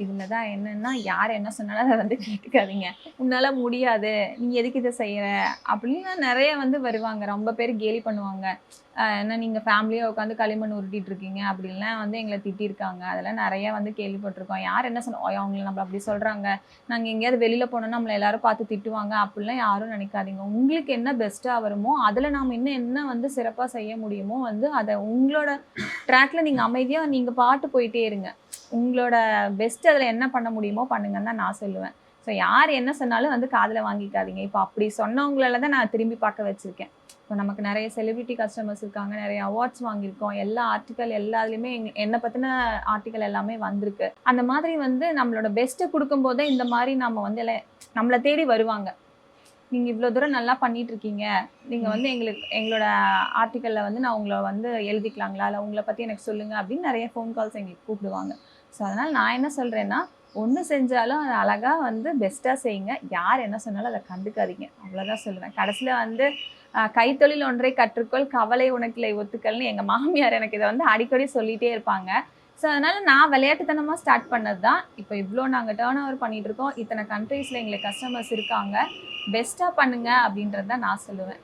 இதுல தான் என்னன்னா, யார் என்ன சொன்னாலும் அத வந்து கேட்டுக்காதீங்க. "உன்னால முடியாது. நீ எதுக்கு இத செய்ற?" அப்படின்னு நெறைய வந்து வருவாங்க. ரொம்ப பேர் கேலி பண்ணுவாங்க. "என்ன நீங்க ஃபேமிலியா உட்காந்து களிமண் உருட்டிட்டு இருக்கீங்க." அப்படின்லாம் வந்து எங்கள திட்டியிருக்காங்க. அதெல்லாம் நெறைய வந்து கேள்விப்பட்டுருக்கோம். யார் என்ன சொன்னா, "ஐயோ! அவங்கள நம்மள அப்படி சொல்றாங்க. நாங்க எங்கேயாவது வெளியில போனோம்னா நம்மள எல்லாரும் பார்த்து திட்டுவாங்க." அப்படிலாம் யாரும் நெனைக்காதீங்க. உங்களுக்கு என்ன பெஸ்ட்டா வருமோ, அதுல நாம இன்னும் என்ன வந்து சிறப்பா செய்ய முடியுமோ வந்து அத உங்களோட ட்ராக்ல நீங்க அமைதியா நீங்க பாட்டு போயிட்டே இருங்க. உங்களோட பெஸ்ட் அதுல என்ன பண்ண முடியுமோ பண்ணுங்கன்னு தான் நான் சொல்லுவேன். ஸோ யார் என்ன சொன்னாலும் வந்து காதுல வாங்கிக்காதீங்க. இப்ப அப்படி சொன்னவங்களால தான் நான் திரும்பி பார்க்க வச்சிருக்கேன். இப்போ நமக்கு நெறைய செலிபிரிட்டி கஸ்டமர்ஸ் இருக்காங்க. நெறைய அவார்ட்ஸ் வாங்கியிருக்கோம். எல்லா ஆர்டிக்கல் எல்லாத்துலயுமே என்ன பத்தின ஆர்டிக்கல் எல்லாமே வந்திருக்கு. அந்த மாதிரி வந்து நம்மளோட பெஸ்ட்ட குடுக்கும்போதே இந்த மாரி நம்ம வந்து நம்மள தேடி வருவாங்க. நீங்க இவ்ளோ தூரம் நல்லா பண்ணிட்டு இருக்கீங்க. நீங்க வந்து எங்களோட ஆர்டிக்கல்ல வந்து நான் உங்கள வந்து எழுதிக்கலாங்களா? இல்ல உங்கள பத்தி எனக்கு சொல்லுங்க அப்படின்னு நெறைய ஃபோன் கால்ஸ் எங்களுக்கு கூப்பிடுவாங்க. ஸோ அதனால நான் என்ன சொல்றேன்னா, ஒண்ணு செஞ்சாலும் அத அழகா வந்து பெஸ்ட்டா செய்யுங்க. யார் என்ன சொன்னாலும் அத கண்டுக்காதீங்க. அவ்வளோதான் சொல்லுவேன். கடைசில வந்து கைத்தொழில் ஒன்றை கற்றுக்கொள், கவலை உனக்கில்லை ஒத்துக்கள்னு எங்க மாமியார் எனக்கு இத வந்து அடிக்கடி சொல்லிட்டே இருப்பாங்க. ஸோ அதனால நான் விளையாட்டுத்தனமா ஸ்டார்ட் பண்ணது தான். இப்ப இவ்ளோ நாங்க டர்ன் ஓவர் பண்ணிட்டு இருக்கோம். இத்தன கண்ட்ரீஸ்ல எங்களுக்கு கஸ்டமர்ஸ் இருக்காங்க. பெஸ்ட்டா பண்ணுங்க அப்படின்றது தான் நான் சொல்லுவேன்.